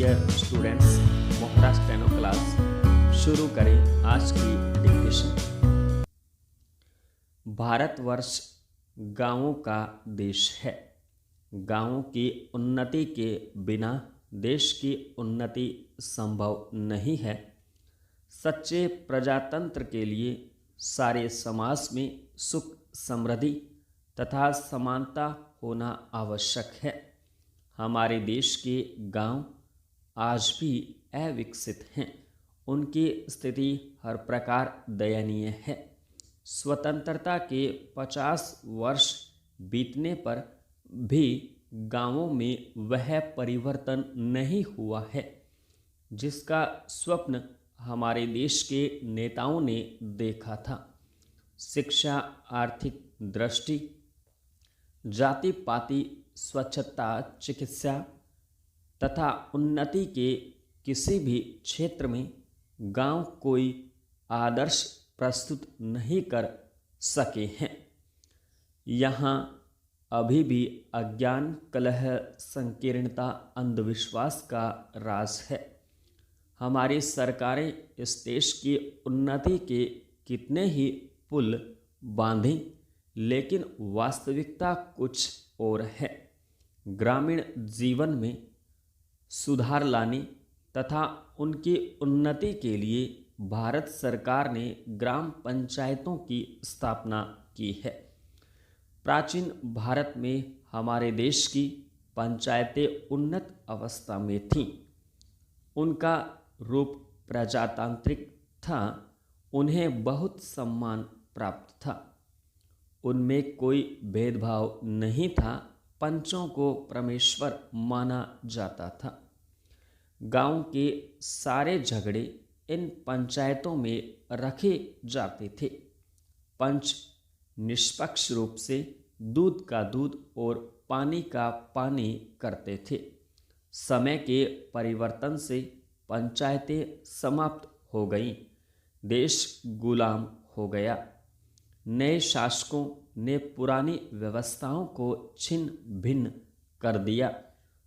Dear students, मोहरा steno class शुरू करें आज की डिक्टेशन। भारतवर्ष गांवों का देश है। गांवों की उन्नति के बिना देश की उन्नति संभव नहीं है। सच्चे प्रजातंत्र के लिए सारे समाज में सुख समृद्धि तथा समानता होना आवश्यक है। हमारे देश के गांव आज भी अविकसित हैं। उनकी स्थिति हर प्रकार दयनीय है। स्वतंत्रता के 50 वर्ष बीतने पर भी गांवों में वह परिवर्तन नहीं हुआ है जिसका स्वप्न हमारे देश के नेताओं ने देखा था। शिक्षा, आर्थिक दृष्टि, जाति पाति, स्वच्छता, चिकित्सा तथा उन्नति के किसी भी क्षेत्र में गांव कोई आदर्श प्रस्तुत नहीं कर सके हैं। यहाँ अभी भी अज्ञान, कलह, संकीर्णता, अंधविश्वास का राज है। हमारी सरकारें इस देश की उन्नति के कितने ही पुल बांधें, लेकिन वास्तविकता कुछ और है। ग्रामीण जीवन में सुधार लाने तथा उनकी उन्नति के लिए भारत सरकार ने ग्राम पंचायतों की स्थापना की है। प्राचीन भारत में हमारे देश की पंचायतें उन्नत अवस्था में थीं। उनका रूप प्रजातांत्रिक था। उन्हें बहुत सम्मान प्राप्त था। उनमें कोई भेदभाव नहीं था। पंचों को परमेश्वर माना जाता था। गांव के सारे झगड़े इन पंचायतों में रखे जाते थे। पंच निष्पक्ष रूप से दूध का दूध और पानी का पानी करते थे। समय के परिवर्तन से पंचायतें समाप्त हो गईं। देश गुलाम हो गया। नए शासकों ने पुरानी व्यवस्थाओं को छिन्न भिन्न कर दिया।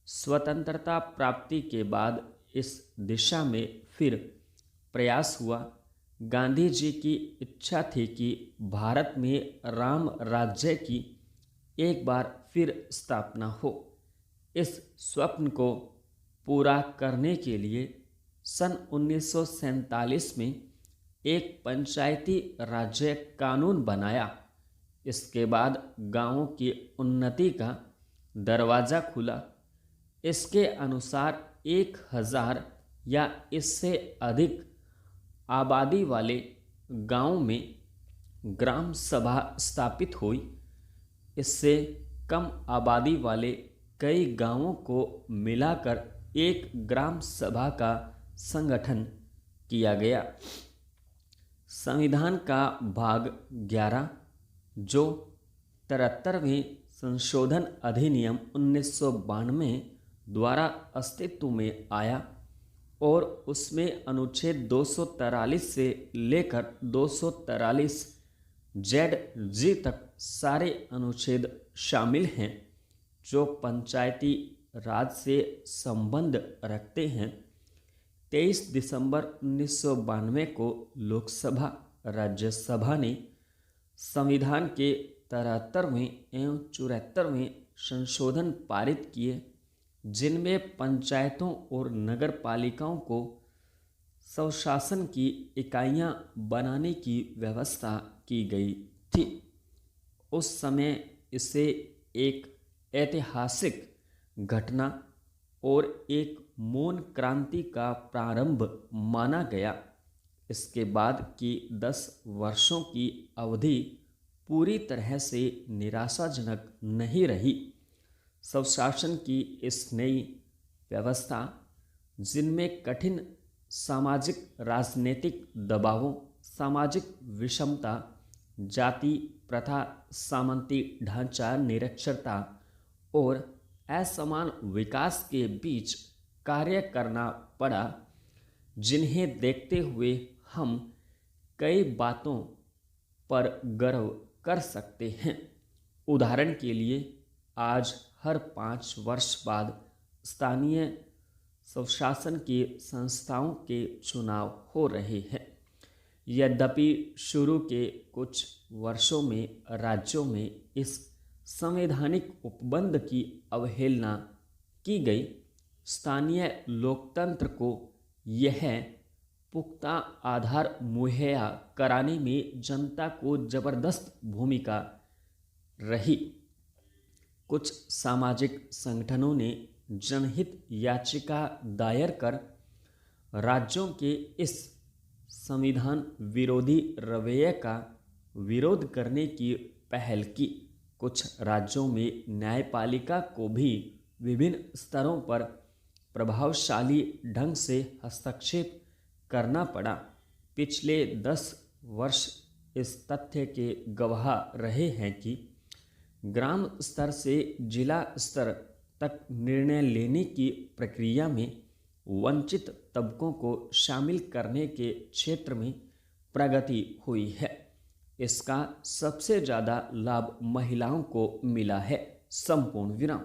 स्वतंत्रता प्राप्ति के बाद इस दिशा में फिर प्रयास हुआ। गांधी जी की इच्छा थी कि भारत में राम राज्य की एक बार फिर स्थापना हो। इस स्वप्न को पूरा करने के लिए सन 1947 में एक पंचायती राज्य कानून बनाया। इसके बाद गांवों की उन्नति का दरवाज़ा खुला। इसके अनुसार 1000 या इससे अधिक आबादी वाले गांव में ग्राम सभा स्थापित हुई। इससे कम आबादी वाले कई गांवों को मिलाकर एक ग्राम सभा का संगठन किया गया। संविधान का भाग 11 जो 73वें संशोधन अधिनियम 1992 द्वारा अस्तित्व में आया और उसमें अनुच्छेद 243 से लेकर 243 ZG तक सारे अनुच्छेद शामिल हैं जो पंचायती राज से संबंध रखते हैं। 23 दिसंबर 1992 को लोकसभा राज्यसभा ने संविधान के 73वें एवं 74वें संशोधन पारित किए, जिनमें पंचायतों और नगर पालिकाओं को स्वशासन की इकाइयां बनाने की व्यवस्था की गई थी। उस समय इसे एक ऐतिहासिक घटना और एक मौन क्रांति का प्रारंभ माना गया। इसके बाद की 10 वर्षों की अवधि पूरी तरह से निराशाजनक नहीं रही। स्वशासन की इस नई व्यवस्था, जिनमें कठिन सामाजिक राजनीतिक दबावों, सामाजिक विषमता, जाति प्रथा, सामंती ढांचा, निरक्षरता और असमान विकास के बीच कार्य करना पड़ा, जिन्हें देखते हुए हम कई बातों पर गर्व कर सकते हैं। उदाहरण के लिए आज हर 5 वर्ष बाद स्थानीय स्वशासन की संस्थाओं के चुनाव हो रहे हैं। यद्यपि शुरू के कुछ वर्षों में राज्यों में इस संवैधानिक उपबंध की अवहेलना की गई, स्थानीय लोकतंत्र को यह पुख्ता आधार मुहैया कराने में जनता को जबरदस्त भूमिका रही। कुछ सामाजिक संगठनों ने जनहित याचिका दायर कर राज्यों के इस संविधान विरोधी रवैये का विरोध करने की पहल की। कुछ राज्यों में न्यायपालिका को भी विभिन्न स्तरों पर प्रभावशाली ढंग से हस्तक्षेप करना पड़ा। पिछले 10 वर्ष इस तथ्य के गवाह रहे हैं कि ग्राम स्तर से जिला स्तर तक निर्णय लेने की प्रक्रिया में वंचित तबकों को शामिल करने के क्षेत्र में प्रगति हुई है। इसका सबसे ज़्यादा लाभ महिलाओं को मिला है। संपूर्ण विराम।